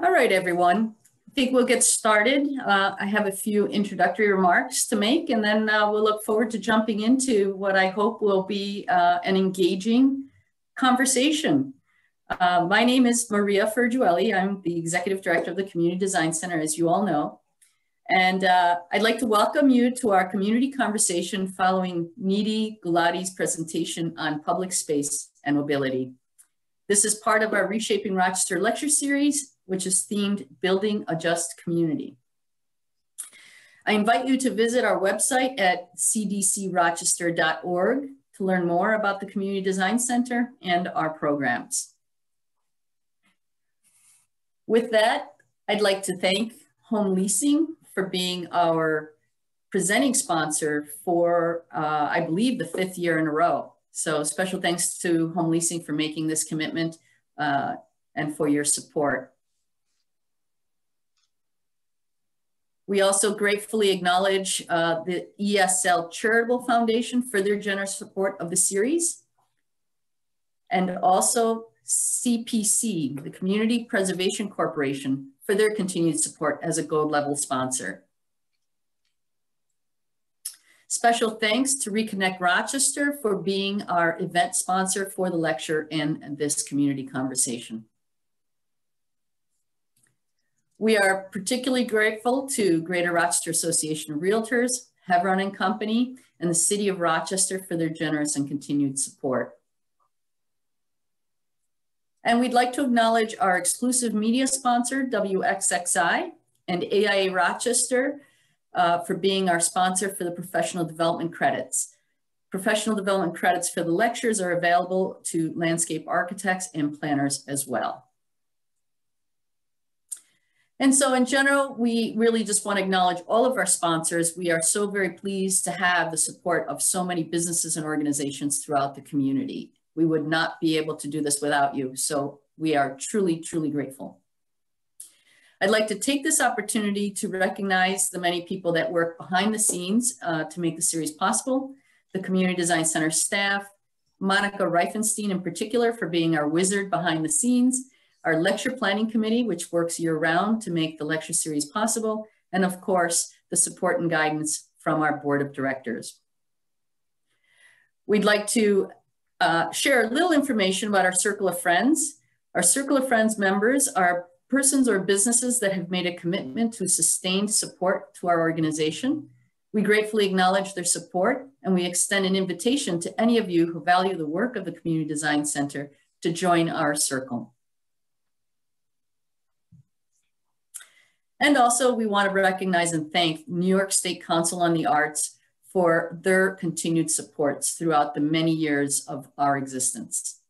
All right, everyone. I think we'll get started. I have a few introductory remarks to make, and then we'll look forward to jumping into what I hope will be an engaging conversation. My name is Maria Furgiuele. I'm the Executive Director of the Community Design Center, as you all know. And I'd like to welcome you to our community conversation following Needy Gulati's presentation on public space and mobility. This is part of our Reshaping Rochester lecture series, which is themed Building a Just Community. I invite you to visit our website at cdcrochester.org to learn more about the Community Design Center and our programs. With that, I'd like to thank Home Leasing for being our presenting sponsor for, I believe, the 5th year in a row. So special thanks to Home Leasing for making this commitment and for your support. We also gratefully acknowledge the ESL Charitable Foundation for their generous support of the series, and also CPC, the Community Preservation Corporation, for their continued support as a gold level sponsor. Special thanks to Reconnect Rochester for being our event sponsor for the lecture and this community conversation. We are particularly grateful to Greater Rochester Association of Realtors, Hevron and Company, and the City of Rochester for their generous and continued support. And we'd like to acknowledge our exclusive media sponsor, WXXI, and AIA Rochester for being our sponsor for the professional development credits. Professional development credits for the lectures are available to landscape architects and planners as well. And so in general, we really just want to acknowledge all of our sponsors. We are so very pleased to have the support of so many businesses and organizations throughout the community. We would not be able to do this without you. So we are truly, truly grateful. I'd like to take this opportunity to recognize the many people that work behind the scenes to make the series possible. The Community Design Center staff, Monica Reifenstein in particular for being our wizard behind the scenes, our lecture planning committee, which works year-round to make the lecture series possible, and of course, the support and guidance from our board of directors. We'd like to share a little information about our Circle of Friends. Our Circle of Friends members are persons or businesses that have made a commitment to sustained support to our organization. We gratefully acknowledge their support, and we extend an invitation to any of you who value the work of the Community Design Center to join our circle. And also, we want to recognize and thank New York State Council on the Arts for their continued supports throughout the many years of our existence.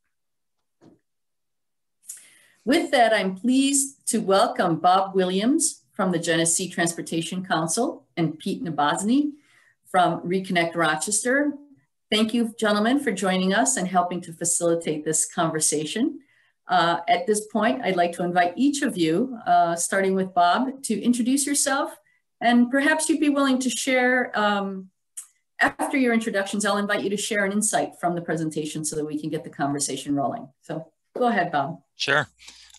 With that, I'm pleased to welcome Bob Williams from the Genesee Transportation Council and Pete Navasney from Reconnect Rochester. Thank you, gentlemen, for joining us and helping to facilitate this conversation. At this point, I'd like to invite each of you, starting with Bob, to introduce yourself, and perhaps you'd be willing to share, after your introductions, I'll invite you to share an insight from the presentation so that we can get the conversation rolling. So go ahead, Bob. Sure.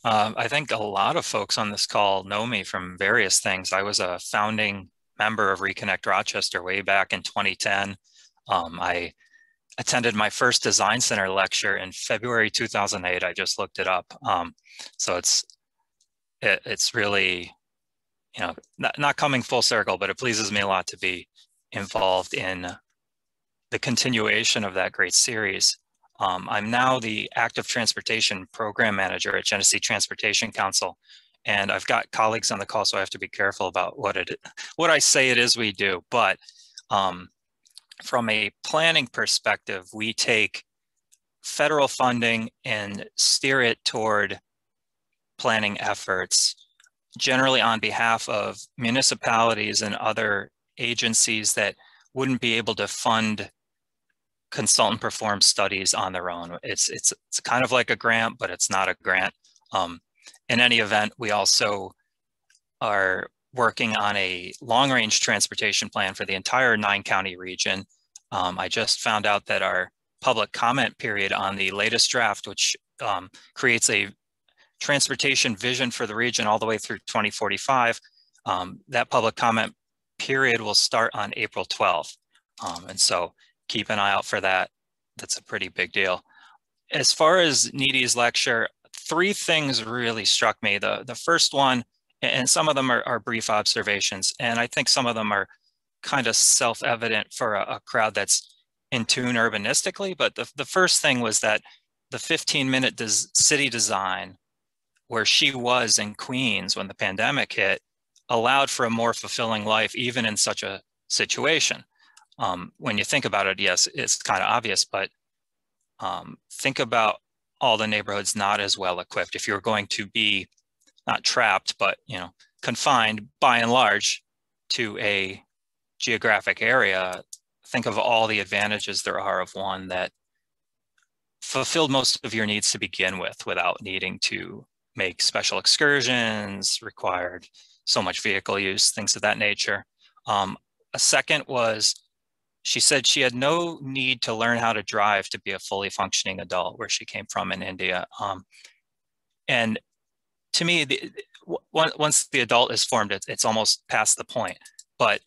I think a lot of folks on this call know me from various things. I was a founding member of Reconnect Rochester way back in 2010. I attended my first design center lecture in February 2008. I just looked it up. So it's really, you know, not coming full circle, but it pleases me a lot to be involved in the continuation of that great series. I'm now the Active Transportation Program Manager at Genesee Transportation Council, and I've got colleagues on the call, so I have to be careful about what I say it is we do. But from a planning perspective, we take federal funding and steer it toward planning efforts, generally on behalf of municipalities and other agencies that wouldn't be able to fund consultant performed studies on their own. It's kind of like a grant, but it's not a grant. In any event, we also are working on a long-range transportation plan for the entire 9-county region. I just found out that our public comment period on the latest draft, which creates a transportation vision for the region all the way through 2045. That public comment period will start on April 12th. And so keep an eye out for that. That's a pretty big deal. As far as Needy's lecture, 3 things really struck me. The first one, and some of them are brief observations, and I think some of them are kind of self-evident for a crowd that's in tune urbanistically. But the first thing was that the 15-minute city design where she was in Queens when the pandemic hit allowed for a more fulfilling life, even in such a situation. When you think about it, yes, it's kind of obvious, but think about all the neighborhoods not as well equipped. If you're going to be not trapped, but confined by and large to a geographic area, think of all the advantages there are of one that fulfilled most of your needs to begin with without needing to make special excursions, required so much vehicle use, things of that nature. A second was, she said she had no need to learn how to drive to be a fully functioning adult where she came from in India. And to me, once the adult is formed, it's almost past the point. But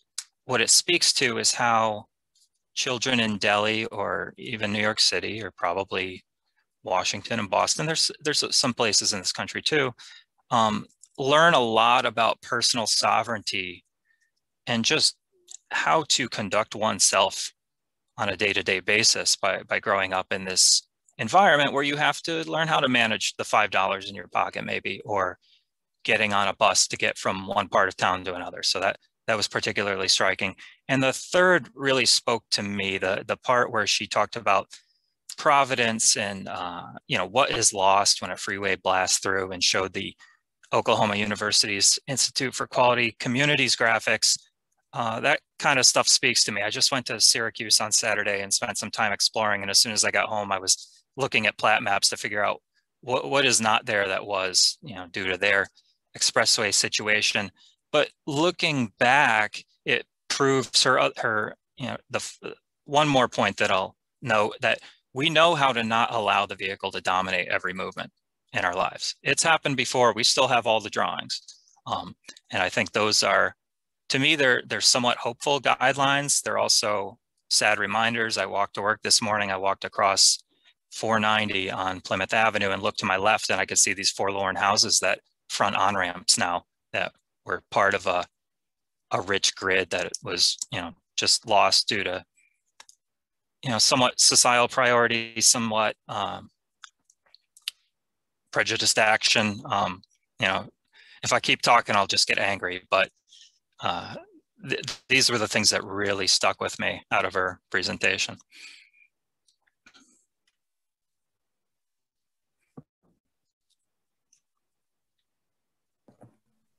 what it speaks to is how children in Delhi or even New York City, or probably Washington and Boston, there's some places in this country too, learn a lot about personal sovereignty and just how to conduct oneself on a day-to-day basis by growing up in this environment where you have to learn how to manage the $5 in your pocket maybe, or getting on a bus to get from one part of town to another. So that was particularly striking. And the third really spoke to me, the part where she talked about providence and what is lost when a freeway blasts through, and showed the Oklahoma University's Institute for Quality Communities graphics. That kind of stuff speaks to me. I just went to Syracuse on Saturday and spent some time exploring. And as soon as I got home, I was looking at plat maps to figure out what is not there that was, due to their expressway situation. But looking back, it proves her one more point that I'll note, that we know how to not allow the vehicle to dominate every movement in our lives. It's happened before. We still have all the drawings. And I think those are, to me, they're somewhat hopeful guidelines. They're also sad reminders. I walked to work this morning. I walked across 490 on Plymouth Avenue and looked to my left, and I could see these forlorn houses that front on-ramps now that were part of a rich grid that was, just lost due to, somewhat societal priorities, somewhat prejudiced action. If I keep talking, I'll just get angry, but these were the things that really stuck with me out of her presentation.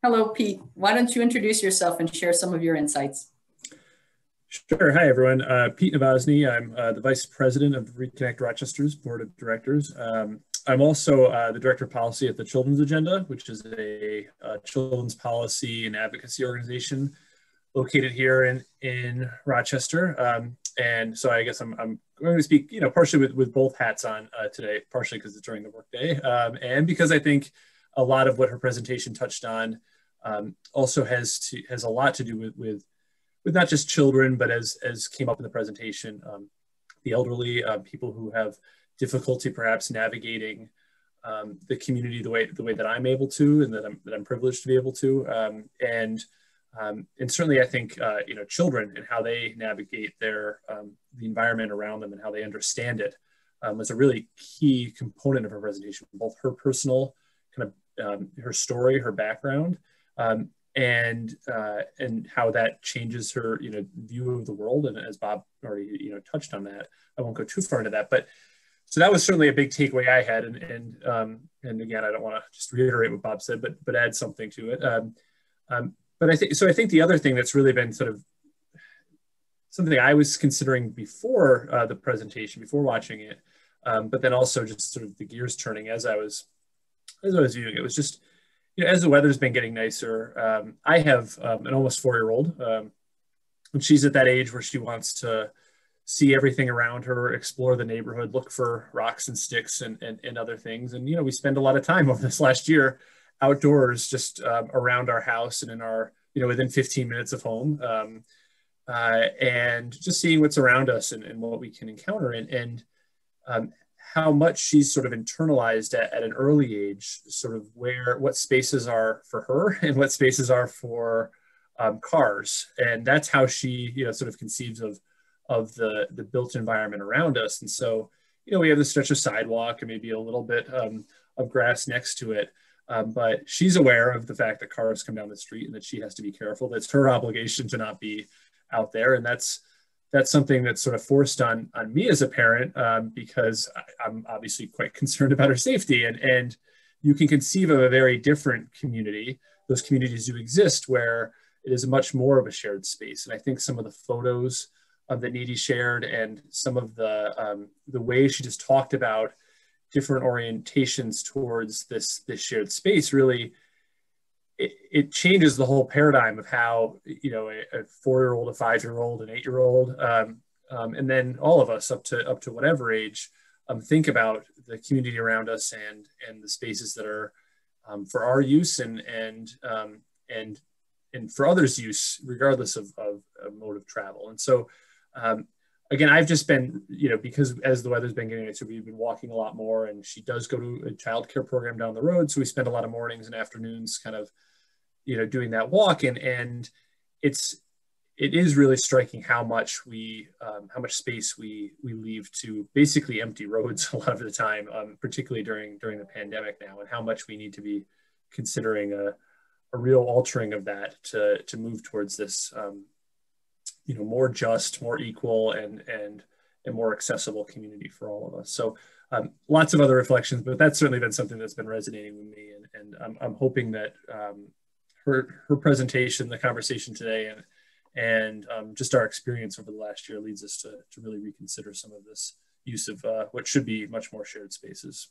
Hello, Pete. Why don't you introduce yourself and share some of your insights? Sure. Hi, everyone. Pete Navasney. I'm the Vice President of Reconnect Rochester's Board of Directors. I'm also the Director of Policy at the Children's Agenda, which is a children's policy and advocacy organization located here in Rochester. And so I guess I'm going to speak, partially with both hats on today, partially because it's during the workday, and because I think a lot of what her presentation touched on also has a lot to do with not just children, but as came up in the presentation, the elderly, people who have difficulty perhaps navigating the community the way that I'm able to, and that I'm privileged to be able to, and certainly I think children and how they navigate the environment around them and how they understand it was a really key component of her presentation, both her personal kind of her story, her background, and how that changes her view of the world. And as Bob already touched on that, I won't go too far into that, but so that was certainly a big takeaway I had. And again, I don't want to just reiterate what Bob said, but add something to it. But I think the other thing that's really been sort of something I was considering before the presentation, before watching it, but then also just sort of the gears turning as I was viewing it, was just, as the weather's been getting nicer, I have an almost 4-year-old, and she's at that age where she wants to see everything around her, explore the neighborhood, look for rocks and sticks and other things. And, you know, we spend a lot of time over this last year outdoors, just around our house and in our, you know, within 15 minutes of home, and just seeing what's around us and what we can encounter. And how much she's sort of internalized at an early age, sort of what spaces are for her and what spaces are for cars. And that's how she, you know, sort of conceives of the built environment around us. And so, you know, we have this stretch of sidewalk and maybe a little bit of grass next to it. But she's aware of the fact that cars come down the street and that she has to be careful. That's her obligation to not be out there. And that's something that's sort of forced on me as a parent, because I'm obviously quite concerned about her safety. And you can conceive of a very different community. Those communities do exist where it is much more of a shared space. And I think some of the photos that Needy shared and some of the way she just talked about different orientations towards this shared space, really, it changes the whole paradigm of how, you know, a 4-year-old, a 5-year-old, an 8-year-old, and then all of us up to whatever age, think about the community around us and the spaces that are for our use and for others' use, regardless of mode of travel. And so, again, I've just been, you know, because as the weather's been getting nicer, we've been walking a lot more, and she does go to a childcare program down the road. So we spend a lot of mornings and afternoons kind of, you know, doing that walk. And it is really striking how much space we leave to basically empty roads a lot of the time, particularly during the pandemic now, and how much we need to be considering a real altering of that to move towards this, you know, more just, more equal, and more accessible community for all of us. So lots of other reflections, but that's certainly been something that's been resonating with me. And I'm hoping that her presentation, the conversation today, and just our experience over the last year leads us to really reconsider some of this use of what should be much more shared spaces.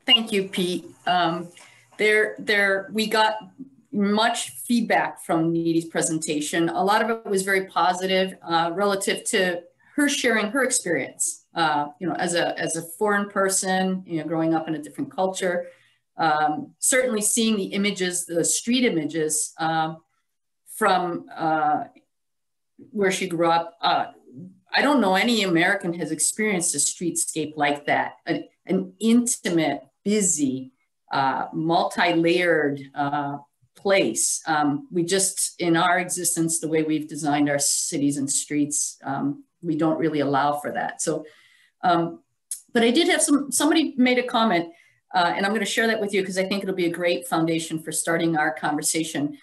Thank you, Pete. We got much feedback from Needy's presentation. A lot of it was very positive relative to her sharing her experience. You know, as a foreign person, you know, growing up in a different culture, certainly seeing the images, the street images from where she grew up. I don't know any American has experienced a streetscape like that, an intimate, busy, multi-layered place. We just, in our existence, the way we've designed our cities and streets, we don't really allow for that. So, but I did have somebody made a comment, and I'm going to share that with you because I think it'll be a great foundation for starting our conversation.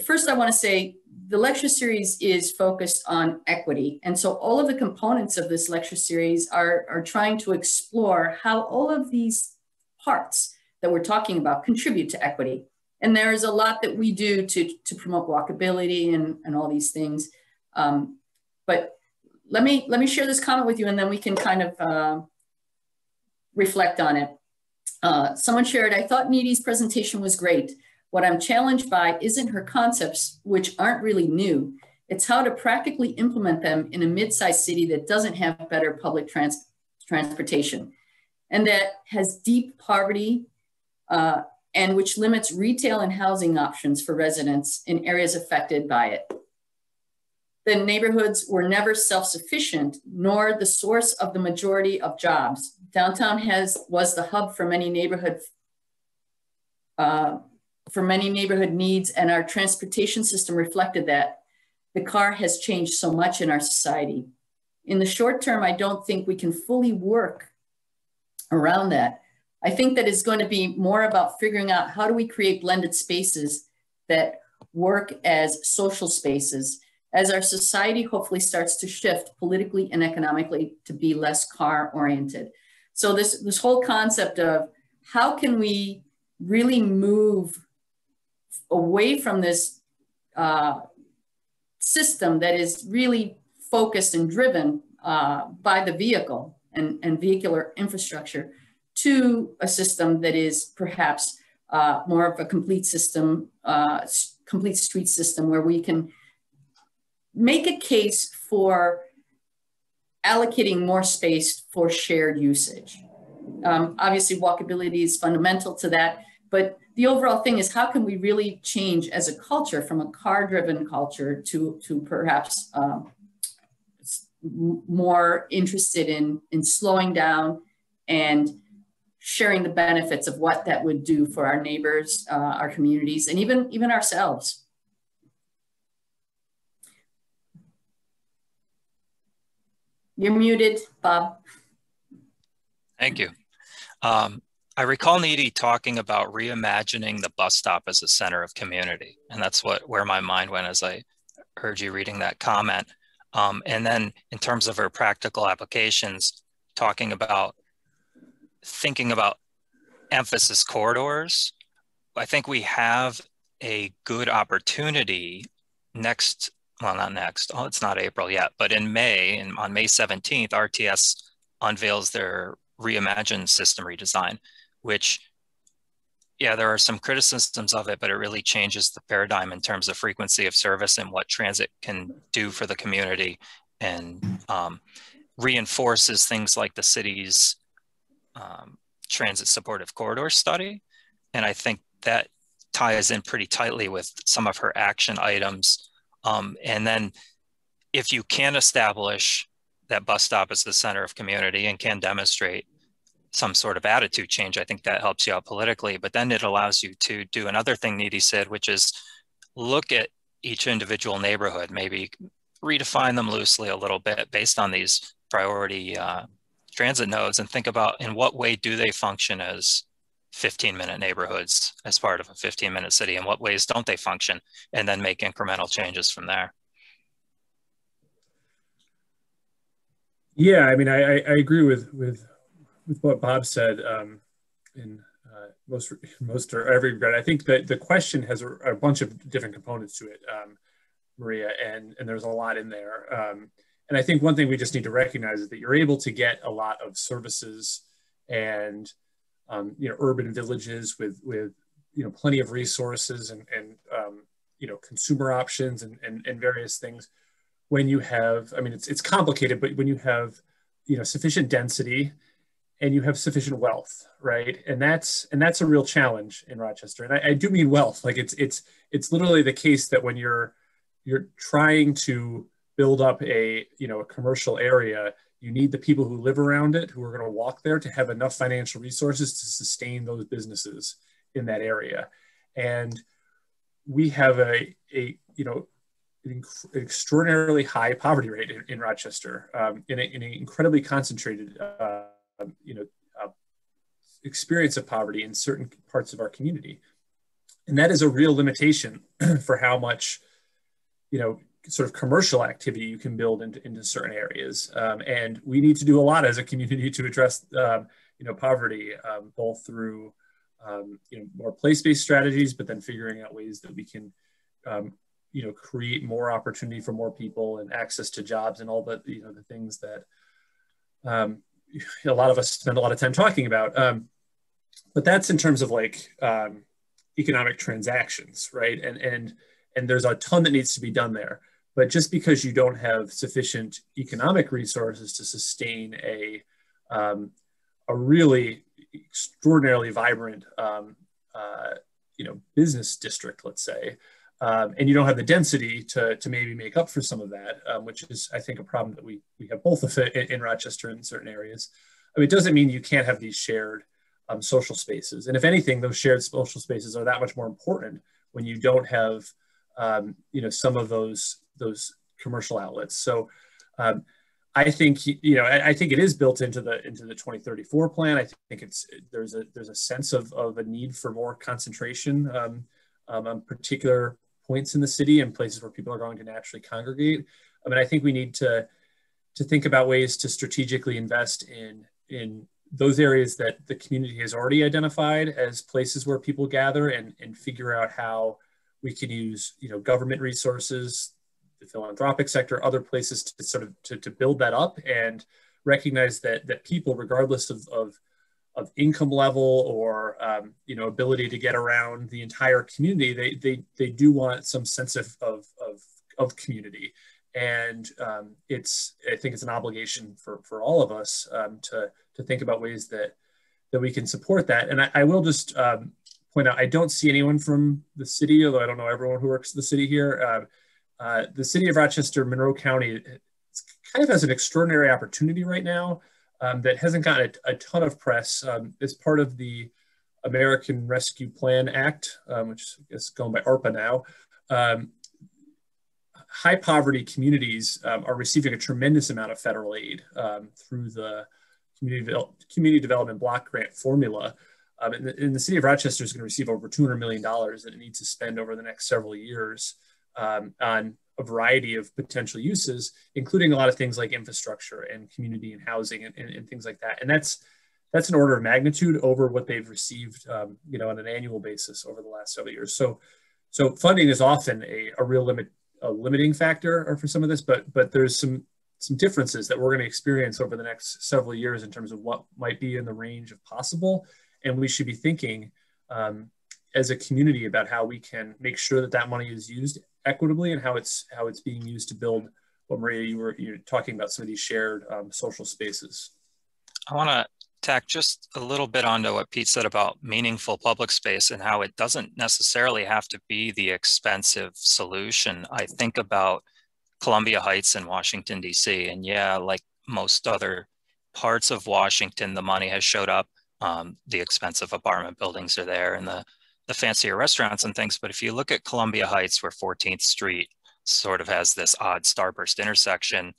First, I want to say the lecture series is focused on equity. And so all of the components of this lecture series are trying to explore how all of these parts that we're talking about contribute to equity. And there is a lot that we do to promote walkability and all these things. But let me share this comment with you, and then we can kind of reflect on it. Someone shared, I thought Needy's presentation was great. What I'm challenged by isn't her concepts, which aren't really new. It's how to practically implement them in a mid-sized city that doesn't have better public transportation and that has deep poverty and which limits retail and housing options for residents in areas affected by it. The neighborhoods were never self-sufficient, nor the source of the majority of jobs. Downtown was the hub for many neighborhood needs, and our transportation system reflected that. The car has changed so much in our society. In the short term, I don't think we can fully work around that. I think that it's going to be more about figuring out how do we create blended spaces that work as social spaces as our society hopefully starts to shift politically and economically to be less car oriented. So this whole concept of how can we really move away from this system that is really focused and driven by the vehicle and vehicular infrastructure to a system that is perhaps more of a complete system, complete street system where we can make a case for allocating more space for shared usage. Obviously, walkability is fundamental to that, but the overall thing is, how can we really change as a culture from a car-driven culture to perhaps more interested in slowing down and sharing the benefits of what that would do for our neighbors, our communities, and even ourselves. You're muted, Bob. Thank you. I recall Needy talking about reimagining the bus stop as a center of community. And that's where my mind went as I heard you reading that comment. And then in terms of her practical applications, thinking about emphasis corridors, I think we have a good opportunity it's not April yet, but in May, on May 17th, RTS unveils their reimagined system redesign, which, yeah, there are some criticisms of it, but it really changes the paradigm in terms of frequency of service and what transit can do for the community, and reinforces things like the city's transit supportive corridor study. And I think that ties in pretty tightly with some of her action items. And then if you can establish that bus stop as the center of community and can demonstrate some sort of attitude change, I think that helps you out politically. But then it allows you to do another thing Needy said, which is look at each individual neighborhood, maybe redefine them loosely a little bit based on these priority transit nodes, and think about in what way do they function as 15-minute neighborhoods as part of a 15-minute city, and what ways don't they function, and then make incremental changes from there. Yeah, I mean, I agree with what Bob said in most or every regard. I think that the question has a bunch of different components to it, Maria, and there's a lot in there. And I think one thing we just need to recognize is that you're able to get a lot of services and urban villages with plenty of resources and consumer options and various things when you have, I mean, it's complicated, but when you have sufficient density and you have sufficient wealth, right? And that's a real challenge in Rochester. And I do mean wealth. Like it's literally the case that when you're trying to build up a commercial area, you need the people who live around it, who are going to walk there, to have enough financial resources to sustain those businesses in that area. And we have an extraordinarily high poverty rate in Rochester, in an incredibly concentrated experience of poverty in certain parts of our community. And that is a real limitation for how much sort of commercial activity you can build into certain areas. And we need to do a lot as a community to address poverty, both through more place-based strategies, but then figuring out ways that we can create more opportunity for more people and access to jobs and all the the things that a lot of us spend a lot of time talking about. But that's in terms of economic transactions, right? And there's a ton that needs to be done there. But just because you don't have sufficient economic resources to sustain a really extraordinarily vibrant business district, let's say, and you don't have the density to maybe make up for some of that, which is, I think, a problem that we have both of it in Rochester in certain areas. I mean, it doesn't mean you can't have these shared social spaces. And if anything, those shared social spaces are that much more important when you don't have some of those commercial outlets. So I think I think it is built into the 2034 plan. I think there's a sense of a need for more concentration on particular points in the city and places where people are going to naturally congregate. I mean, I think we need to think about ways to strategically invest in those areas that the community has already identified as places where people gather, and figure out how we can use government resources, the philanthropic sector, other places to sort of to build that up, and recognize that people, regardless of income level or ability to get around the entire community, they do want some sense of community. And I think it's an obligation for all of us to think about ways that we can support that. And I will just point out, I don't see anyone from the city, although I don't know everyone who works in the city here. The city of Rochester, Monroe County, kind of has an extraordinary opportunity right now that hasn't gotten a ton of press. As part of the American Rescue Plan Act, which is going by ARPA now, high poverty communities are receiving a tremendous amount of federal aid through the Community Development Block Grant formula. And the city of Rochester is going to receive over $200 million that it needs to spend over the next several years on a variety of potential uses, including a lot of things like infrastructure and community and housing and things like that. And that's an order of magnitude over what they've received, on an annual basis over the last several years. So funding is often a real limiting factor for some of this, but there's some differences that we're going to experience over the next several years in terms of what might be in the range of possible. And we should be thinking as a community about how we can make sure that money is used equitably and how it's being used to build what, Maria, you're talking about, some of these shared social spaces. I want to tack just a little bit onto what Pete said about meaningful public space and how it doesn't necessarily have to be the expensive solution. I think about Columbia Heights in Washington, D.C. And yeah, like most other parts of Washington, the money has showed up. The expensive apartment buildings are there and the fancier restaurants and things. But if you look at Columbia Heights, where 14th Street sort of has this odd starburst intersection,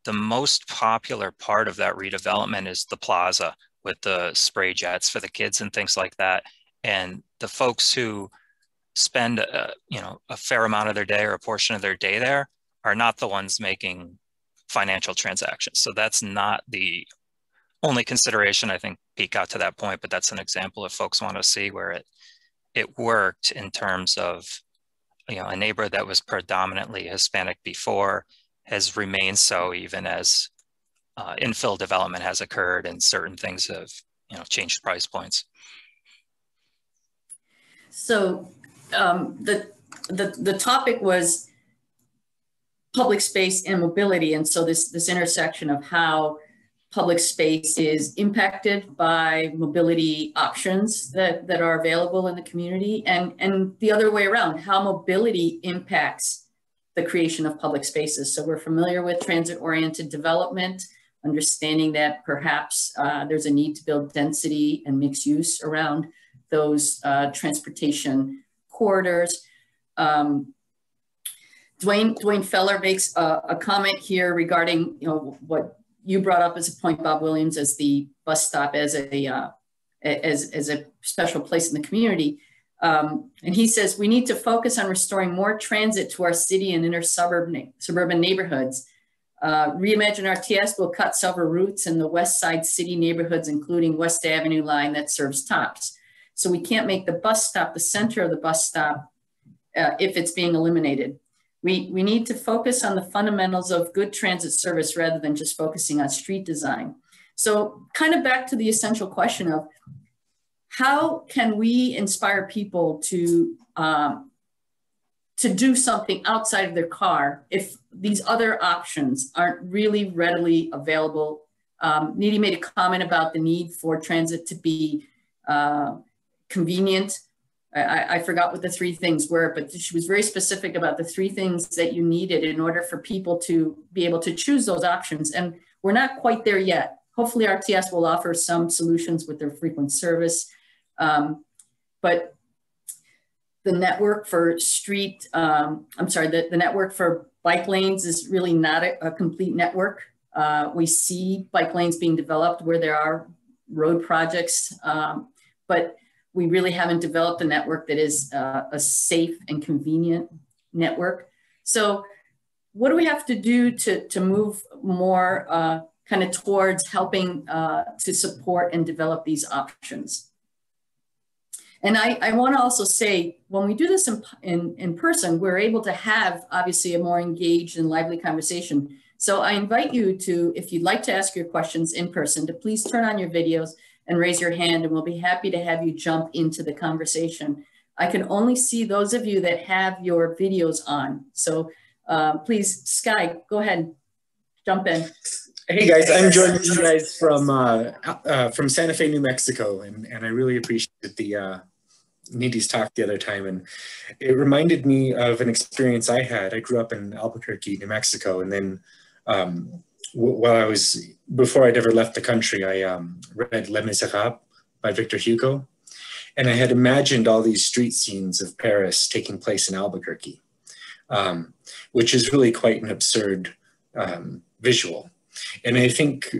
the most popular part of that redevelopment is the plaza with the spray jets for the kids and things like that. And the folks who spend a fair amount of their day or a portion of their day there are not the ones making financial transactions. So that's not the only consideration. I think Pete got to that point, but that's an example if folks want to see where it worked in terms of, a neighborhood that was predominantly Hispanic before has remained so even as infill development has occurred and certain things have, changed price points. So the topic was public space and mobility. And so this intersection of how public space is impacted by mobility options that are available in the community, and the other way around, how mobility impacts the creation of public spaces. So we're familiar with transit-oriented development, understanding that perhaps there's a need to build density and mixed use around those transportation corridors. Dwayne Feller makes a comment here regarding what you brought up as a point, Bob Williams, as the bus stop as a special place in the community. And he says, we need to focus on restoring more transit to our city and inner suburban neighborhoods. Reimagine RTS will cut several routes in the West Side city neighborhoods, including West Avenue line that serves Tops. So we can't make the bus stop the center of the bus stop if it's being eliminated. We need to focus on the fundamentals of good transit service rather than just focusing on street design. So kind of back to the essential question of how can we inspire people to do something outside of their car if these other options aren't really readily available? Needy made a comment about the need for transit to be convenient. I forgot what the three things were, but she was very specific about the three things that you needed in order for people to be able to choose those options. And we're not quite there yet. Hopefully RTS will offer some solutions with their frequent service. But the network for the network for bike lanes is really not a complete network. We see bike lanes being developed where there are road projects, but we really haven't developed a network that is a safe and convenient network. So what do we have to do to move more kind of towards helping to support and develop these options? And I want to also say, when we do this in person, we're able to have obviously a more engaged and lively conversation. So I invite you to, if you'd like to ask your questions in person, to please turn on your videos and raise your hand, and we'll be happy to have you jump into the conversation. I can only see those of you that have your videos on. So Please, Sky, go ahead, jump in. Hey guys, I'm joining you guys from Santa Fe, New Mexico, and I really appreciate the Nidhi's talk the other time, and it reminded me of an experience I had. I grew up in Albuquerque, New Mexico, and then before I'd ever left the country, I read Les Miserables by Victor Hugo, and I had imagined all these street scenes of Paris taking place in Albuquerque, which is really quite an absurd visual. And I think,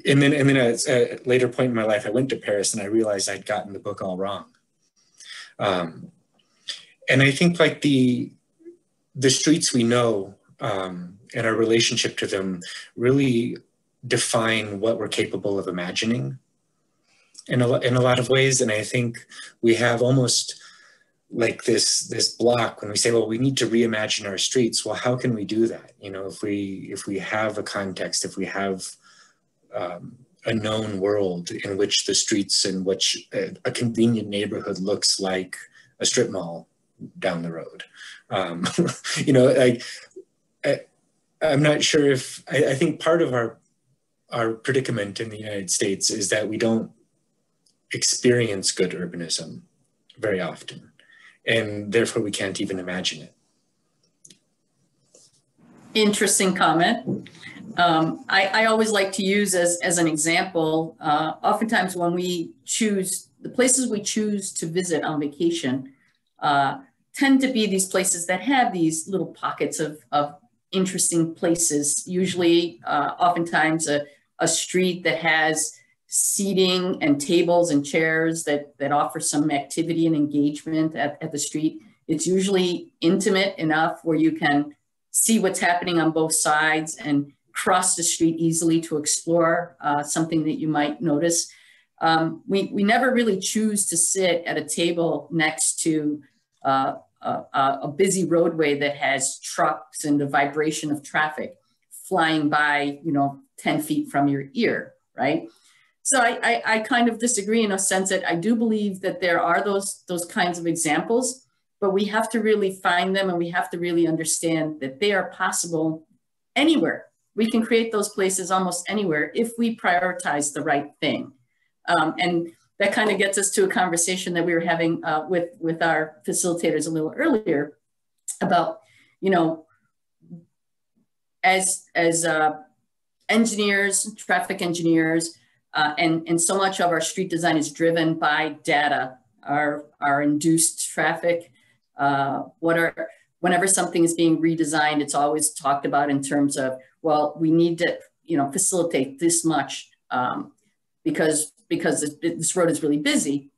and then at a later point in my life, I went to Paris and I realized I'd gotten the book all wrong. And I think like the streets we know and our relationship to them really define what we're capable of imagining in a lot of ways. And I think we have almost like this block when we say, well, we need to reimagine our streets. Well, how can we do that? You know, if we have a context, if we have a known world in which the streets in which a convenient neighborhood looks like a strip mall down the road. You know, like, I'm not sure if, I think part of our predicament in the United States is that we don't experience good urbanism very often, and therefore we can't even imagine it. Interesting comment. I always like to use as an example, oftentimes when we choose, the places we choose to visit on vacation tend to be these places that have these little pockets of interesting places, usually oftentimes a street that has seating and tables and chairs that offer some activity and engagement at the street. It's usually intimate enough where you can see what's happening on both sides and cross the street easily to explore something that you might notice. We never really choose to sit at a table next to a busy roadway that has trucks and the vibration of traffic flying by, 10 feet from your ear, right? So I kind of disagree in a sense that I do believe that there are those kinds of examples, but we have to really find them and we have to really understand that they are possible anywhere. We can create those places almost anywhere if we prioritize the right thing. And that kind of gets us to a conversation that we were having with our facilitators a little earlier about, as engineers, traffic engineers, and so much of our street design is driven by data, our induced traffic. Whenever something is being redesigned, it's always talked about in terms of, well, we need to, facilitate this much because this road is really busy.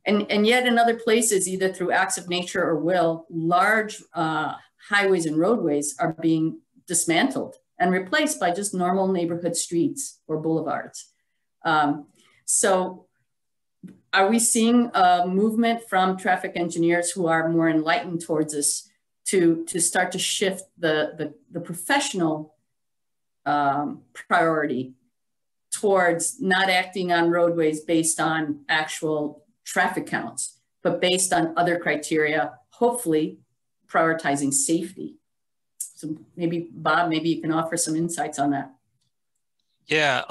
And yet in other places, either through acts of nature or will, large highways and roadways are being dismantled and replaced by just normal neighborhood streets or boulevards. So are we seeing a movement from traffic engineers who are more enlightened towards this to start to shift the professional priority towards not acting on roadways based on actual traffic counts, but based on other criteria, hopefully prioritizing safety? So maybe, Bob, maybe you can offer some insights on that. Yeah,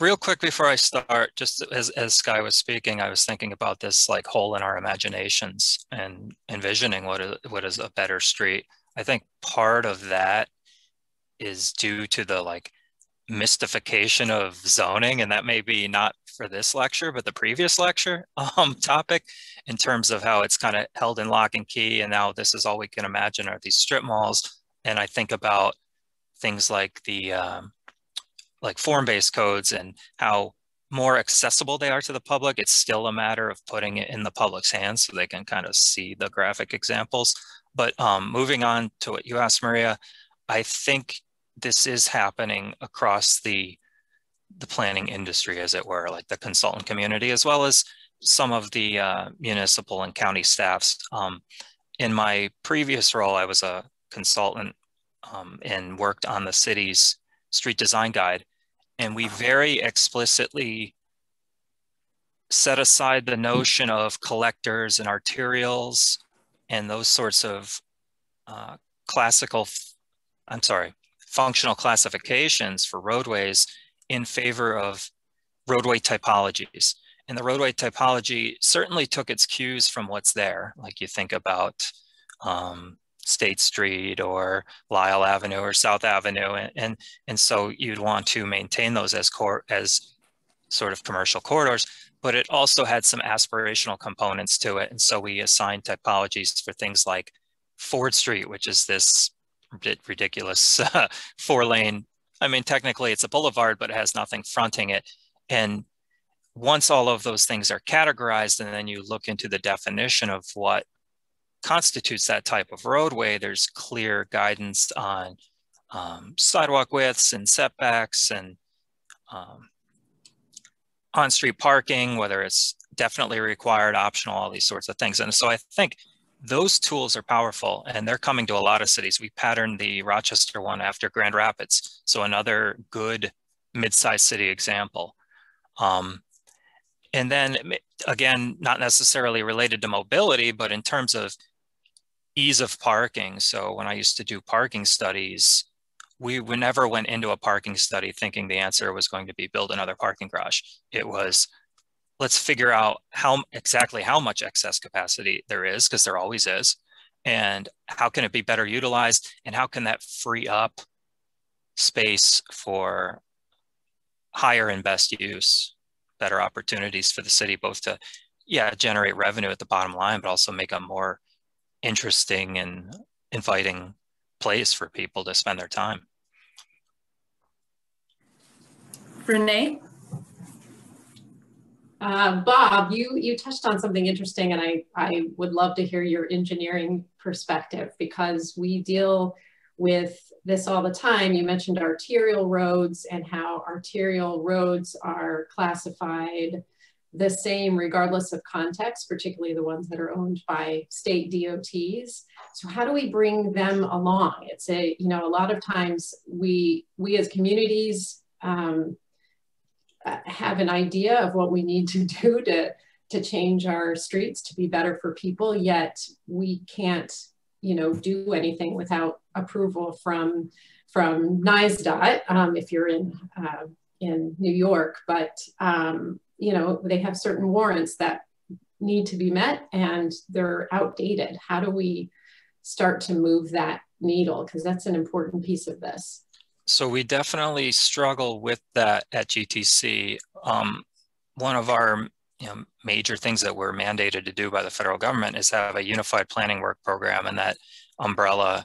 real quick before I start, just as Sky was speaking, I was thinking about this like hole in our imaginations and envisioning what is a better street. I think part of that is due to the like mystification of zoning, and that may be not for this lecture, but the previous lecture topic, in terms of how it's kind of held in lock and key, and now this is all we can imagine are these strip malls. And I think about things like the like form-based codes and how more accessible they are to the public. It's still a matter of putting it in the public's hands so they can kind of see the graphic examples. But moving on to what you asked, Maria, I think this is happening across the planning industry, as it were, like the consultant community, as well as some of the municipal and county staffs. In my previous role, I was a consultant and worked on the city's street design guide. And we very explicitly set aside the notion of collectors and arterials and those sorts of functional classifications for roadways in favor of roadway typologies. And the roadway typology certainly took its cues from what's there. Like you think about State Street or Lyle Avenue or South Avenue. And so you'd want to maintain those as sort of commercial corridors, but it also had some aspirational components to it. And so we assigned typologies for things like Ford Street, which is this ridiculous 4-lane. I mean, technically it's a boulevard, but it has nothing fronting it. And once all of those things are categorized, and then you look into the definition of what constitutes that type of roadway, there's clear guidance on sidewalk widths and setbacks and on-street parking, whether it's definitely required, optional, all these sorts of things. And so I think those tools are powerful, and they're coming to a lot of cities. We patterned the Rochester one after Grand Rapids, so another good mid-sized city example. And then again, not necessarily related to mobility, but in terms of ease of parking. So when I used to do parking studies, we never went into a parking study thinking the answer was going to be build another parking garage. It was, let's figure out exactly how much excess capacity there is, because there always is, and how can it be better utilized, and how can that free up space for higher and best use, better opportunities for the city, both to, generate revenue at the bottom line, but also make a more interesting and inviting place for people to spend their time. Renee? Bob, you touched on something interesting, and I would love to hear your engineering perspective, because we deal with this all the time. You mentioned arterial roads and how arterial roads are classified the same regardless of context, particularly the ones that are owned by state DOTs. So how do we bring them along? It's a lot of times we as communities have an idea of what we need to do to change our streets to be better for people, yet we can't do anything without approval from NYSDOT if you're in New York. But they have certain warrants that need to be met, and they're outdated. How do we start to move that needle? Because that's an important piece of this. So we definitely struggle with that at GTC. One of our major things that we're mandated to do by the federal government is have a unified planning work program, and that umbrella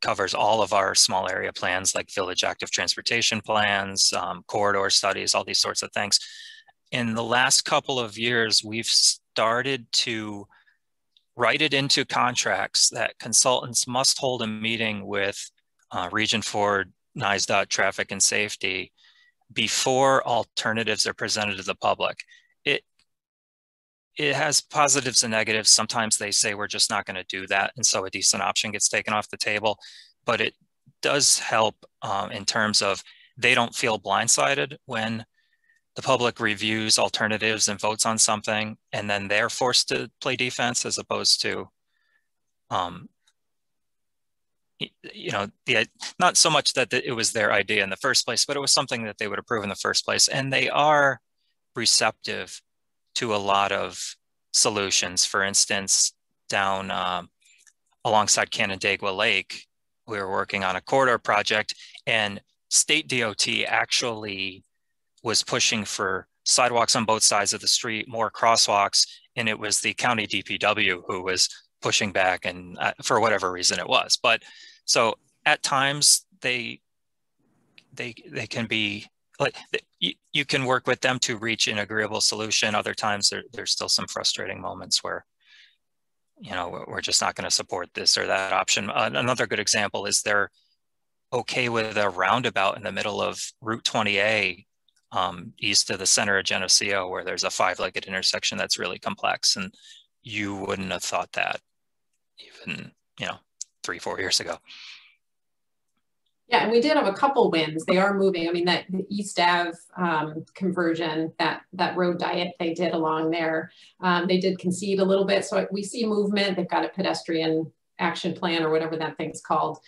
covers all of our small area plans, like village active transportation plans, corridor studies, all these sorts of things. In the last couple of years, we've started to write it into contracts that consultants must hold a meeting with Region 4, NYSDOT Traffic and Safety before alternatives are presented to the public. It has positives and negatives. Sometimes they say we're just not going to do that, and so a decent option gets taken off the table. But it does help in terms of they don't feel blindsided when the public reviews alternatives and votes on something, and then they're forced to play defense, as opposed to, not so much that it was their idea in the first place, but it was something that they would approve in the first place. And they are receptive to a lot of solutions. For instance, down alongside Canandaigua Lake, we were working on a corridor project, and state DOT actually was pushing for sidewalks on both sides of the street, more crosswalks, and it was the county DPW who was pushing back, and for whatever reason it was. But so at times they can be like, you can work with them to reach an agreeable solution. Other times there's still some frustrating moments where, we're just not going to support this or that option. Another good example is they're okay with a roundabout in the middle of Route 20A east of the center of Genesee, where there's a 5-legged intersection that's really complex. And you wouldn't have thought that even, 3-4 years ago. Yeah, and we did have a couple wins. They are moving. I mean, that the East Ave conversion, that road diet they did along there, they did concede a little bit. So we see movement. They've got a pedestrian action plan or whatever that thing's called.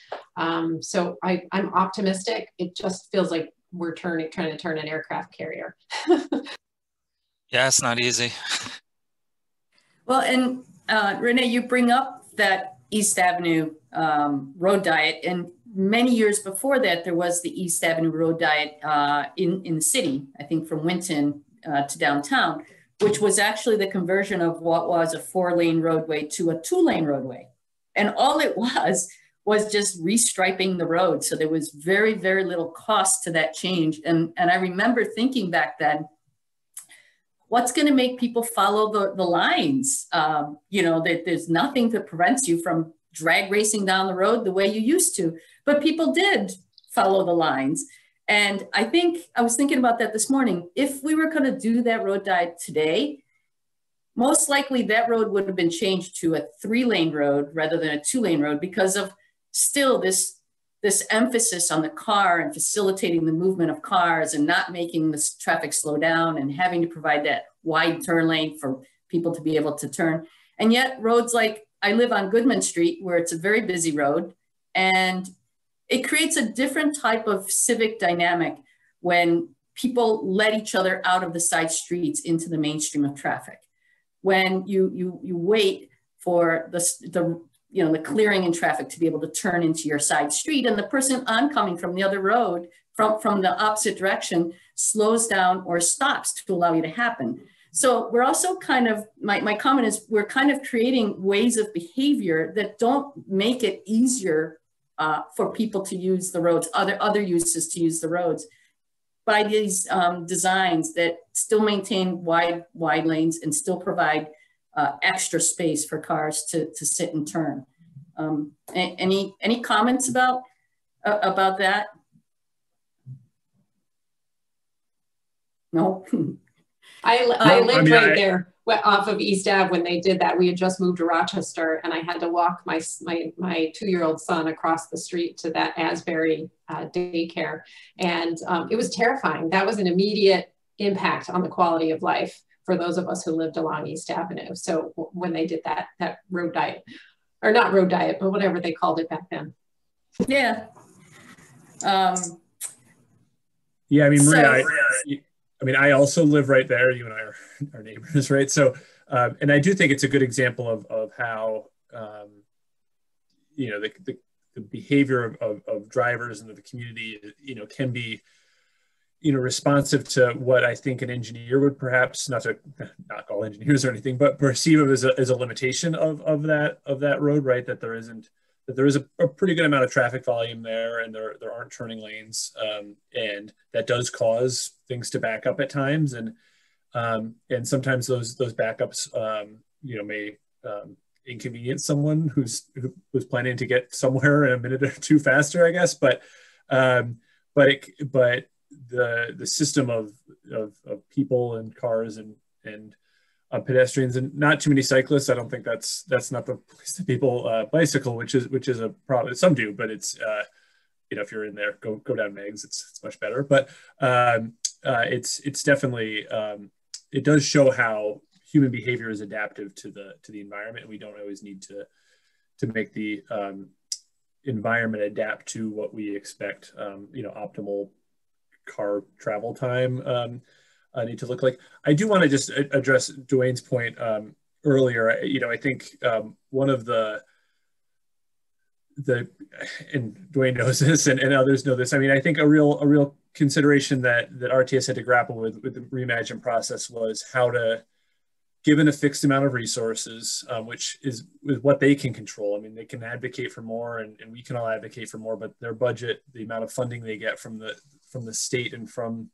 So I'm optimistic. It just feels like we're trying to turn an aircraft carrier. Yeah, it's not easy. Well, and Renee, you bring up that East Avenue road diet, and many years before that, there was the East Avenue road diet in the city, I think from Winton to downtown, which was actually the conversion of what was a 4-lane roadway to a 2-lane roadway. And all it was just restriping the road. So there was very, very little cost to that change. And I remember thinking back then, what's going to make people follow the lines? You know, that there's nothing that prevents you from drag racing down the road the way you used to, but people did follow the lines. And I think I was thinking about that this morning. If we were going to do that road diet today, most likely that road would have been changed to a 3-lane road rather than a 2-lane road, because of still this emphasis on the car and facilitating the movement of cars and not making the traffic slow down and having to provide that wide turn lane for people to be able to turn. And yet roads like, I live on Goodman Street, where it's a very busy road, and it creates a different type of civic dynamic when people let each other out of the side streets into the mainstream of traffic. When you wait for the clearing in traffic to be able to turn into your side street, and the person oncoming from the other road from the opposite direction slows down or stops to allow you to happen. So we're also kind of, my comment is, we're kind of creating ways of behavior that don't make it easier for people to use the roads, other uses to use the roads, by these designs that still maintain wide lanes and still provide extra space for cars to sit and turn. Any comments about that? No. I lived right there off of East Ave when they did that. We had just moved to Rochester, and I had to walk my 2-year-old son across the street to that Asbury daycare. And it was terrifying. That was an immediate impact on the quality of life for those of us who lived along East Avenue. So when they did that road diet, or not road diet, but whatever they called it back then. Yeah. Yeah, I mean, Maria, I also live right there. You and I are neighbors, right? So, and I do think it's a good example of how, the behavior of drivers and of the community, can be, responsive to what I think an engineer would perhaps, not to knock all engineers or anything, but perceive it as a limitation of that road, right? That there is a pretty good amount of traffic volume there, and there aren't turning lanes, and that does cause things to back up at times, and sometimes those backups may inconvenience someone who was planning to get somewhere in a minute or two faster, I guess. But the system of people and cars and pedestrians, and not too many cyclists. I don't think that's not the place that people bicycle, which is a problem. Some do, but it's if you're in there, go down Meg's. It's much better. But it's definitely it does show how human behavior is adaptive to the environment, and we don't always need to make the environment adapt to what we expect. Optimal car travel time need to look like. I do want to just address Dwayne's point earlier. I think one of the and Dwayne knows this, and others know this. I mean, I think a real consideration that RTS had to grapple with the Reimagine process was how to, given a fixed amount of resources, which is what they can control. I mean, they can advocate for more, and we can all advocate for more, but their budget, the amount of funding they get from the state and from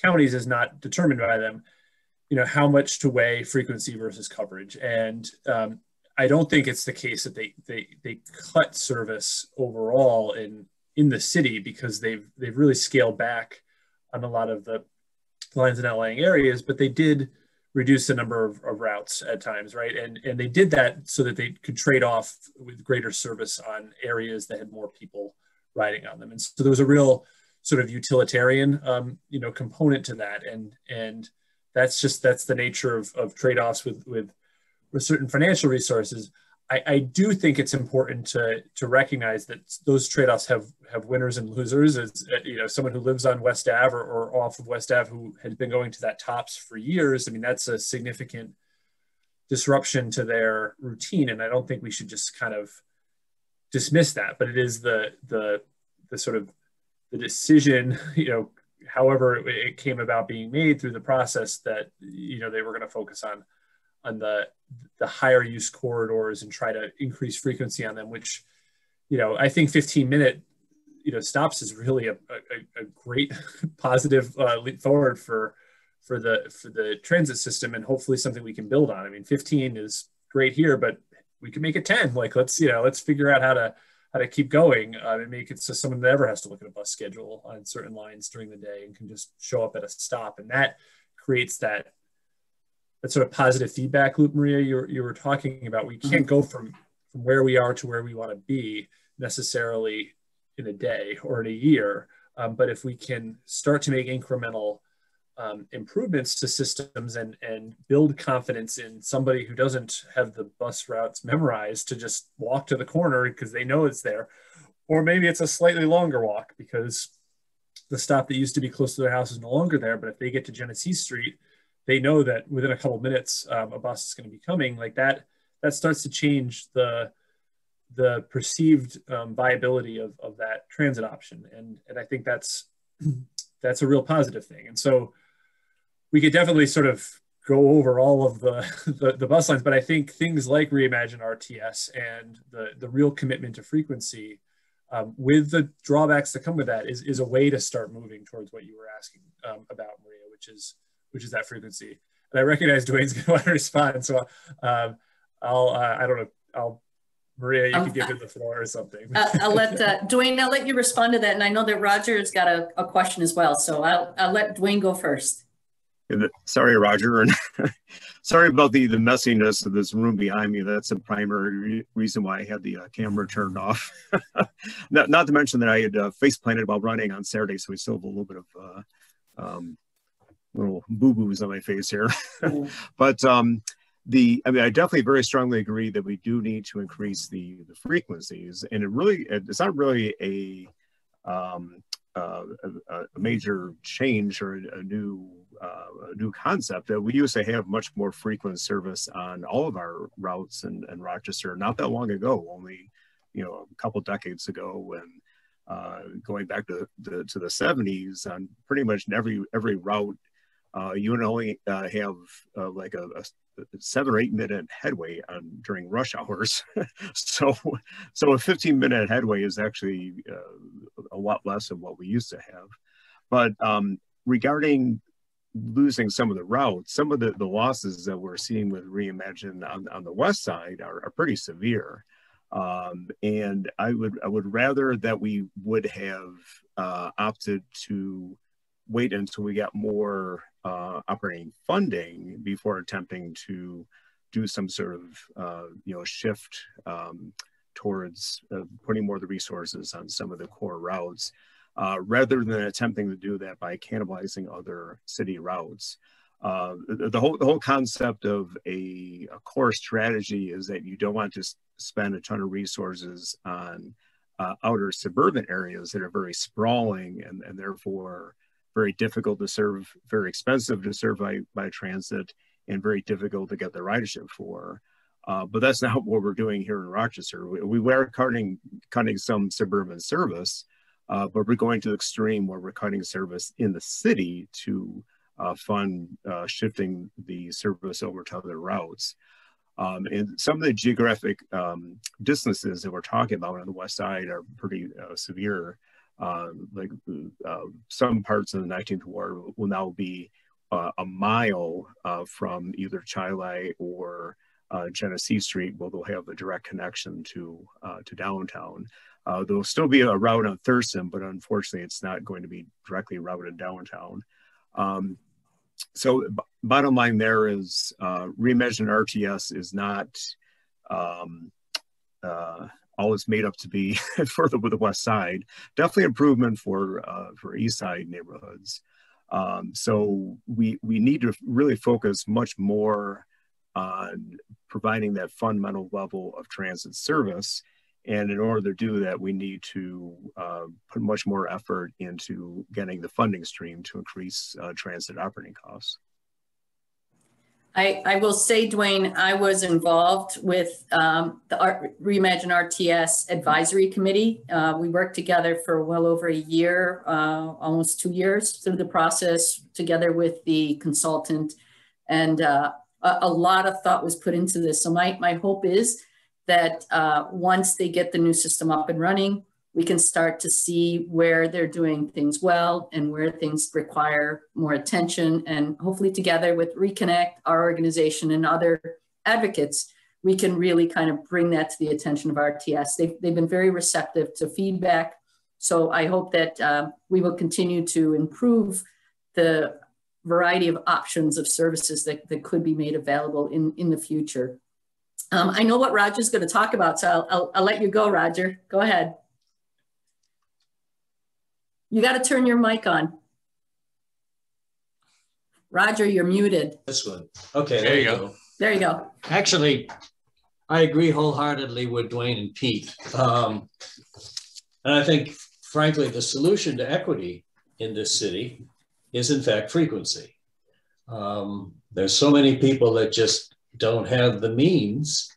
counties is not determined by them. How much to weigh frequency versus coverage. And I don't think it's the case that they cut service overall in the city, because they've really scaled back on a lot of the lines and outlying areas, but they did reduce the number of routes at times, right? And they did that so that they could trade off with greater service on areas that had more people riding on them. And so there was a real sort of utilitarian, component to that. And that's the nature of trade-offs with certain financial resources. I do think it's important to recognize that those trade-offs have winners and losers. As you know, someone who lives on West Ave or off of West Ave who has been going to that Tops for years, I mean, that's a significant disruption to their routine, and I don't think we should just kind of dismiss that. But it is the sort of the decision, you know, however it came about being made through the process, that, you know, they were going to focus on the higher use corridors and try to increase frequency on them, which, you know, I think 15-minute, you know, stops is really a great positive leap forward for the transit system, and hopefully something we can build on. I mean, 15 is great here, but we can make it 10. Like, let's figure out how to keep going and make it so someone never has to look at a bus schedule on certain lines during the day and can just show up at a stop. And that creates that sort of positive feedback loop, Maria, you were talking about. We can't go from where we are to where we want to be necessarily in a day or in a year. But if we can start to make incremental improvements to systems and build confidence in somebody who doesn't have the bus routes memorized to just walk to the corner because they know it's there, or maybe it's a slightly longer walk because the stop that used to be close to their house is no longer there. But if they get to Genesee Street, they know that within a couple of minutes a bus is going to be coming. Like that starts to change the perceived viability of that transit option, and I think that's a real positive thing. And so we could definitely sort of go over all of the bus lines, but I think things like Reimagine RTS and the real commitment to frequency, with the drawbacks that come with that, is a way to start moving towards what you were asking about, Maria, which is that frequency. And I recognize Dwayne's going to want to respond, so I don't know. Maria, you could give him the floor or something. I'll let Dwayne. I'll let you respond to that, and I know that Roger's got a question as well, so I'll let Dwayne go first. Sorry, Roger, and sorry about the messiness of this room behind me. That's the primary reason why I had the camera turned off. not to mention that I had face planted while running on Saturday, so we still have a little bit of little boo-boos on my face here. But I mean, I definitely very strongly agree that we do need to increase the frequencies, and it's not really a major change or a new concept. That we used to have much more frequent service on all of our routes in Rochester not that long ago, only, you know, a couple decades ago, when going back to the 70s, on pretty much every route, you would only have like a 7 or 8 minute headway during rush hours. so a 15-minute headway is actually a lot less than what we used to have. But regarding losing some of the routes, some of the losses that we're seeing with Reimagine on the west side are pretty severe. And I would rather that we would have opted to wait until we got more operating funding before attempting to do some sort of shift towards putting more of the resources on some of the core routes, rather than attempting to do that by cannibalizing other city routes. The whole concept of a core strategy is that you don't want to spend a ton of resources on outer suburban areas that are very sprawling and therefore very difficult to serve, very expensive to serve by transit, and very difficult to get the ridership for. But that's not what we're doing here in Rochester. We were cutting some suburban service, but we're going to the extreme where we're cutting service in the city to fund shifting the service over to other routes. And some of the geographic distances that we're talking about on the west side are pretty severe. Like some parts of the 19th Ward will now be a mile from either Chile or Genesee Street, where they'll have a direct connection to downtown. There'll still be a route on Thurston, but unfortunately it's not going to be directly routed downtown. So bottom line there is Reimagine RTS is not all it's made up to be further with the west side. Definitely improvement for east side neighborhoods. So we need to really focus much more on providing that fundamental level of transit service. And in order to do that, we need to put much more effort into getting the funding stream to increase transit operating costs. I will say, Dwayne, I was involved with the Reimagine RTS Advisory Committee. We worked together for well over a year, almost 2 years through the process, together with the consultant. And a lot of thought was put into this. So my hope is that once they get the new system up and running, we can start to see where they're doing things well and where things require more attention. And hopefully together with Reconnect, our organization, and other advocates, we can really kind of bring that to the attention of RTS. They've been very receptive to feedback. So I hope that we will continue to improve the variety of options of services that could be made available in the future. I know what Roger's going to talk about, so I'll let you go, Roger. Go ahead. You got to turn your mic on. Roger, you're muted. This one. Okay, there you go. There you go. Actually, I agree wholeheartedly with Dwayne and Pete. And I think, frankly, the solution to equity in this city is, in fact, frequency. There's so many people that just don't have the means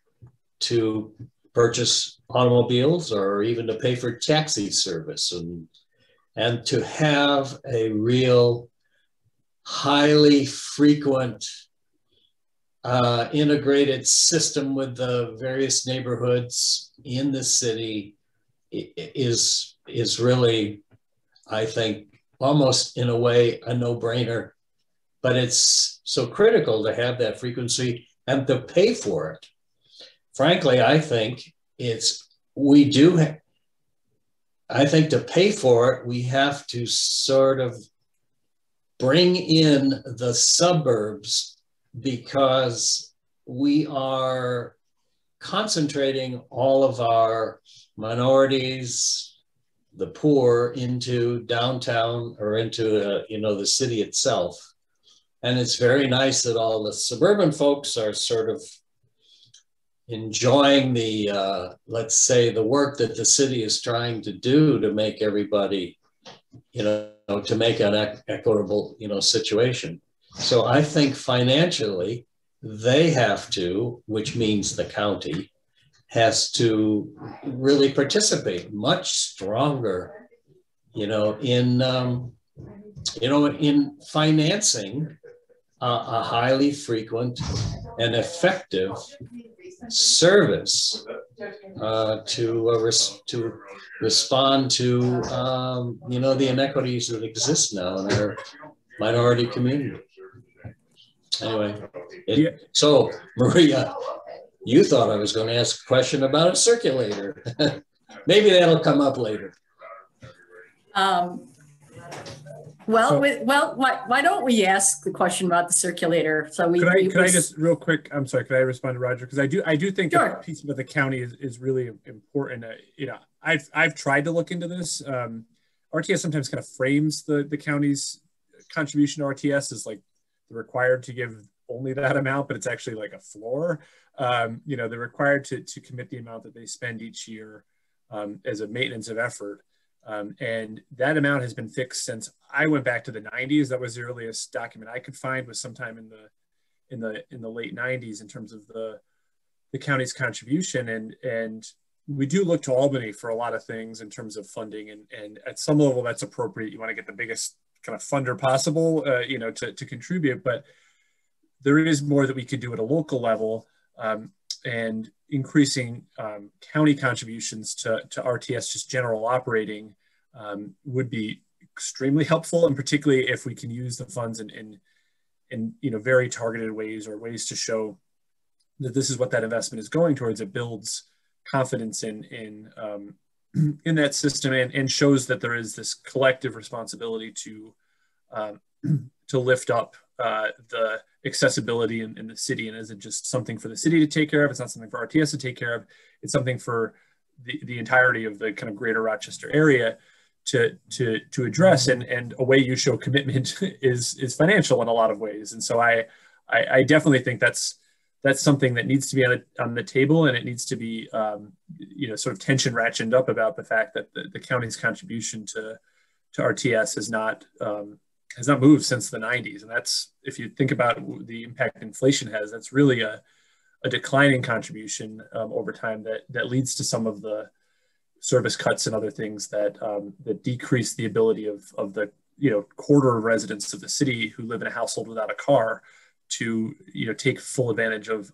to purchase automobiles or even to pay for taxi service. And to have a real highly frequent integrated system with the various neighborhoods in the city is really, I think, almost in a way a no-brainer. But it's so critical to have that frequency and to pay for it. Frankly, I think I think to pay for it, we have to sort of bring in the suburbs, because we are concentrating all of our minorities, the poor, into downtown or into the city itself. And it's very nice that all the suburban folks are sort of enjoying the, let's say, the work that the city is trying to do to make everybody, to make an equitable, situation. So I think financially they have to, which means the county has to really participate much stronger, in financing a highly frequent and effective service to respond to the inequities that exist now in our minority community. Anyway, so Maria, you thought I was going to ask a question about a circulator. Maybe that'll come up later. Why don't we ask the question about the circulator? So could I just real quick? I'm sorry. Could I respond to Roger? Because I do think sure. The piece about the county is really important. I've tried to look into this. RTS sometimes kind of frames the county's contribution to RTS as like they're required to give only that amount, but it's actually like a floor. They're required to commit the amount that they spend each year as a maintenance of effort. And that amount has been fixed since I went back to the 90s. That was the earliest document I could find, was sometime in the late 90s in terms of the county's contribution. And we do look to Albany for a lot of things in terms of funding, and at some level that's appropriate. You want to get the biggest kind of funder possible, to contribute, but there is more that we could do at a local level, and increasing county contributions to RTS, just general operating, would be extremely helpful, and particularly if we can use the funds in very targeted ways, or ways to show that this is what that investment is going towards. It builds confidence in that system, and shows that there is this collective responsibility to lift up the accessibility in the city, and isn't just something for the city to take care of. It's not something for RTS to take care of. It's something for the entirety of the kind of greater Rochester area to address. And a way you show commitment is financial in a lot of ways. And so I definitely think that's that's something that needs to be on the table, and it needs to be, sort of tension ratcheted up about the fact that the county's contribution to RTS has not moved since the 90s. And that's, if you think about the impact inflation has, that's really a declining contribution over time that leads to some of the service cuts and other things that decrease the ability of the quarter of residents of the city who live in a household without a car to take full advantage of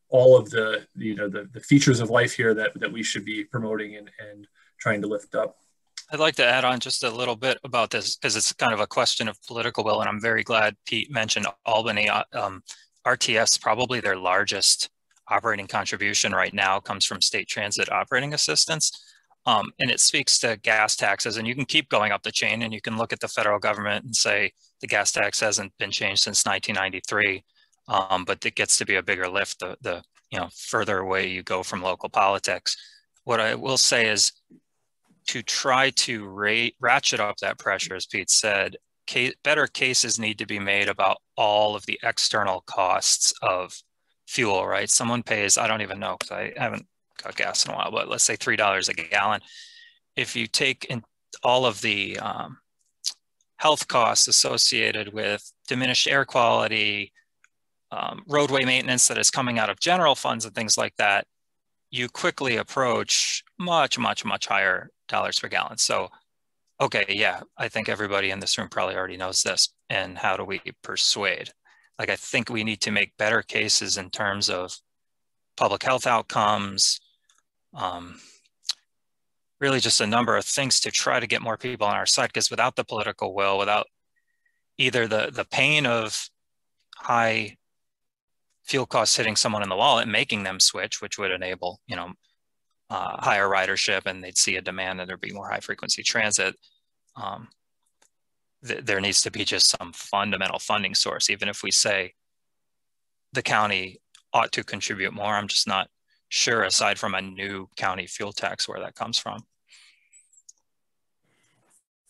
all of the the features of life here that we should be promoting and trying to lift up. I'd like to add on just a little bit about this, because it's kind of a question of political will, and I'm very glad Pete mentioned Albany. RTS, probably their largest operating contribution right now, comes from state transit operating assistance. And it speaks to gas taxes, and you can keep going up the chain and you can look at the federal government and say the gas tax hasn't been changed since 1993, but it gets to be a bigger lift the further away you go from local politics. What I will say is, to try to ratchet up that pressure, as Pete said, better cases need to be made about all of the external costs of fuel, right? Someone pays, I don't even know, because I haven't got gas in a while, but let's say $3 a gallon. If you take in all of the health costs associated with diminished air quality, roadway maintenance that is coming out of general funds and things like that, you quickly approach much, much, much higher dollars per gallon. So, okay, yeah, I think everybody in this room probably already knows this. And how do we persuade? Like, I think we need to make better cases in terms of public health outcomes, really just a number of things to try to get more people on our side, because without the political will, without either the pain of high fuel costs hitting someone in the wallet and making them switch, which would enable, higher ridership, and they'd see a demand and there'd be more high frequency transit. There needs to be just some fundamental funding source. Even if we say the county ought to contribute more, I'm just not sure, aside from a new county fuel tax, where that comes from.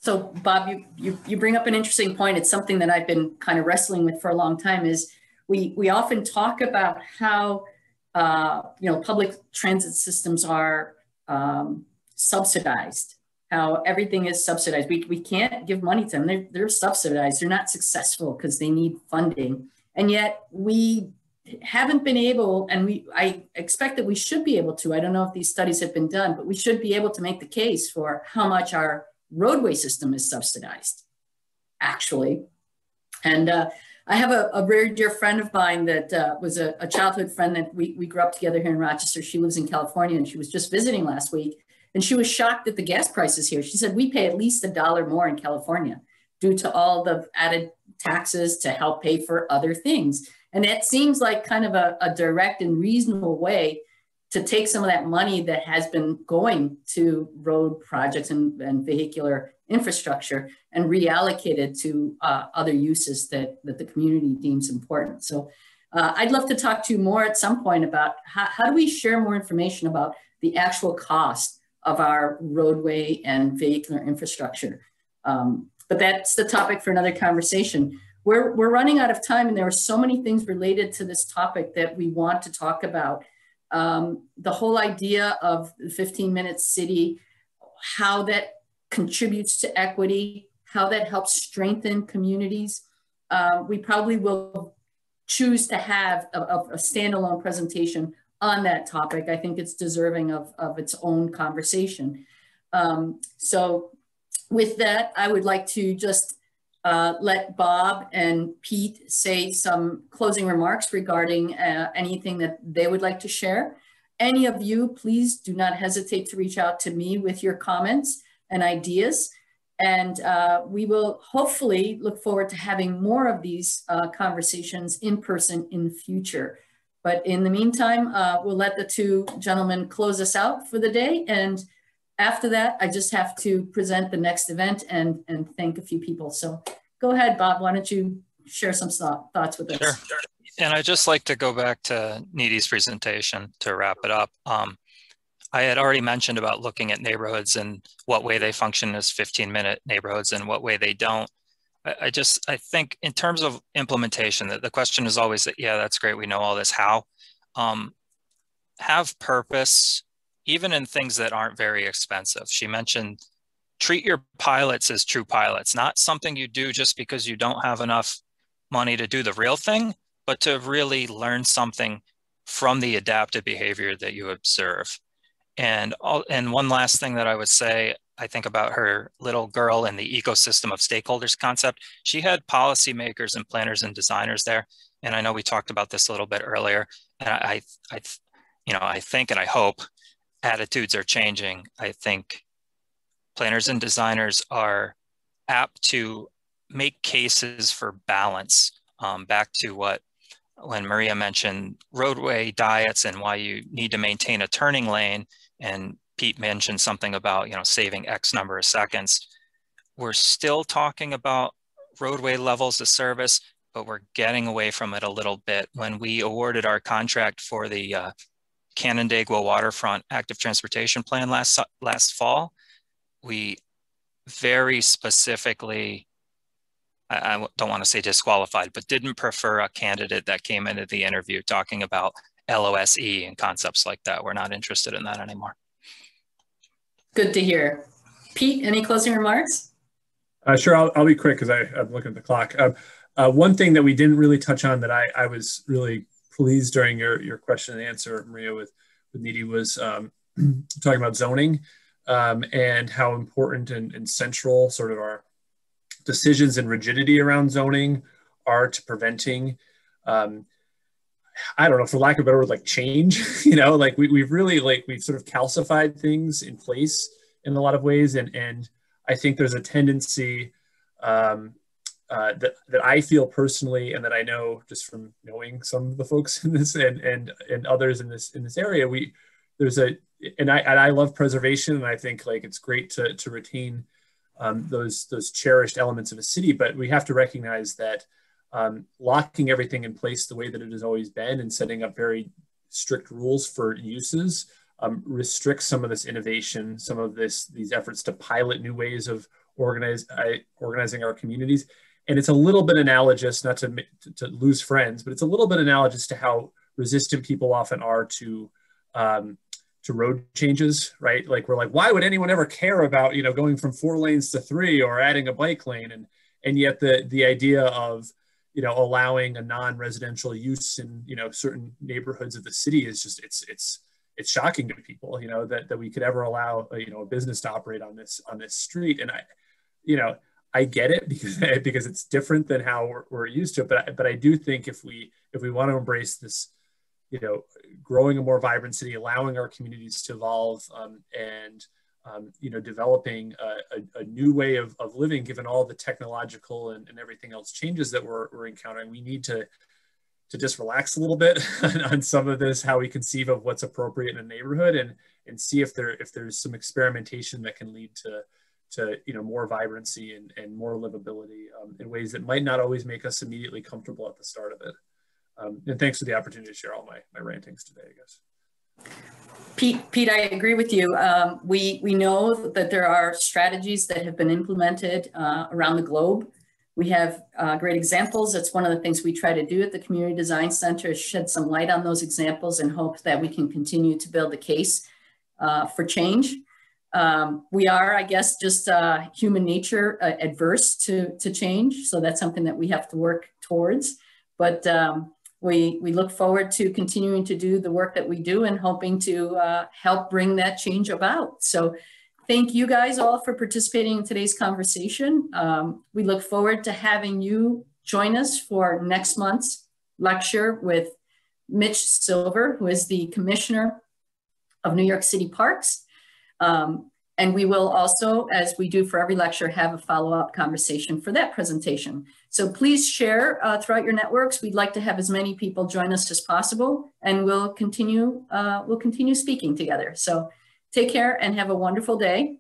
So Bob, you bring up an interesting point. It's something that I've been kind of wrestling with for a long time. Is we often talk about how public transit systems are subsidized, how everything is subsidized. We can't give money to them. They're subsidized. They're not successful because they need funding. And yet we haven't been able, and I expect that we should be able to, I don't know if these studies have been done, but we should be able to make the case for how much our roadway system is subsidized, actually. And I have a very dear friend of mine that was a childhood friend that we grew up together here in Rochester. She lives in California, and she was just visiting last week. And she was shocked at the gas prices here. She said, we pay at least $1 more in California due to all the added taxes to help pay for other things. And it seems like kind of a direct and reasonable way to take some of that money that has been going to road projects and vehicular infrastructure and reallocate it to other uses that the community deems important. So I'd love to talk to you more at some point about how do we share more information about the actual cost of our roadway and vehicular infrastructure. But that's the topic for another conversation. We're running out of time, and there are so many things related to this topic that we want to talk about. The whole idea of the 15-minute city, how that contributes to equity, how that helps strengthen communities. We probably will choose to have a standalone presentation on that topic. I think it's deserving of its own conversation. So with that, I would like to just let Bob and Pete say some closing remarks regarding anything that they would like to share. Any of you, please do not hesitate to reach out to me with your comments and ideas. And we will hopefully look forward to having more of these conversations in person in the future. But in the meantime, we'll let the two gentlemen close us out for the day. And after that, I just have to present the next event and thank a few people. So go ahead, Bob. Why don't you share some thoughts with us? Sure. And I'd just like to go back to Needy's presentation to wrap it up. I had already mentioned about looking at neighborhoods and what way they function as 15-minute neighborhoods and what way they don't. I think in terms of implementation, the question is always that, yeah, that's great. We know all this. How? Have purpose, even in things that aren't very expensive. She mentioned treat your pilots as true pilots, not something you do just because you don't have enough money to do the real thing, but to really learn something from the adaptive behavior that you observe. And one last thing that I would say, I think about her little girl and the ecosystem of stakeholders concept. She had policymakers and planners and designers there. And I know we talked about this a little bit earlier. And I think and I hope attitudes are changing. I think planners and designers are apt to make cases for balance. Back to when Maria mentioned roadway diets and why you need to maintain a turning lane, and Pete mentioned something about, saving X number of seconds. We're still talking about roadway levels of service, but we're getting away from it a little bit. When we awarded our contract for the Canandaigua Waterfront Active Transportation Plan last fall, we very specifically, I don't want to say disqualified, but didn't prefer a candidate that came into the interview talking about LOSE and concepts like that. We're not interested in that anymore. Good to hear. Pete, any closing remarks? Sure, I'll be quick because I'm looking at the clock. One thing that we didn't really touch on that I was really pleased during your question and answer, Maria, with Needy, was talking about zoning and how important and central sort of our decisions and rigidity around zoning are to preventing, I don't know, for lack of a better word, like change. We've really we've sort of calcified things in place in a lot of ways, and I think there's a tendency that I feel personally, and that I know just from knowing some of the folks in this and others in this area, I love preservation, and I think it's great to retain those cherished elements of a city, but we have to recognize that locking everything in place the way that it has always been and setting up very strict rules for uses restricts some of this innovation, some of these efforts to pilot new ways of organizing our communities. And it's a little bit analogous, not to lose friends, but it's a little bit analogous to how resistant people often are to road changes, right? We're like, why would anyone ever care about, going from 4 lanes to 3 or adding a bike lane? And yet the idea of, allowing a non-residential use in, certain neighborhoods of the city is just, it's shocking to people, that we could ever allow, a business to operate on this street. And I get it because it's different than how we're used to it. But I do think if we want to embrace this, growing a more vibrant city, allowing our communities to evolve, and developing a new way of living, given all the technological and everything else changes that we're encountering, we need to just relax a little bit on some of this, how we conceive of what's appropriate in a neighborhood, and see if there's some experimentation that can lead to more vibrancy and more livability in ways that might not always make us immediately comfortable at the start of it. And thanks for the opportunity to share all my rantings today, I guess. Pete, I agree with you. We know that there are strategies that have been implemented around the globe. We have great examples. That's one of the things we try to do at the Community Design Center, is shed some light on those examples and hope that we can continue to build the case for change. We are, I guess, just human nature adverse to change. So that's something that we have to work towards. But we look forward to continuing to do the work that we do and hoping to help bring that change about. So thank you guys all for participating in today's conversation. We look forward to having you join us for next month's lecture with Mitch Silver, who is the Commissioner of New York City Parks. And we will also, as we do for every lecture, have a follow-up conversation for that presentation. So please share throughout your networks. We'd like to have as many people join us as possible, and we'll continue speaking together. So take care and have a wonderful day.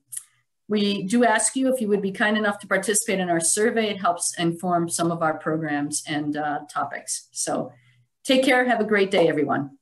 We do ask you if you would be kind enough to participate in our survey. It helps inform some of our programs and topics. So take care. Have a great day, everyone.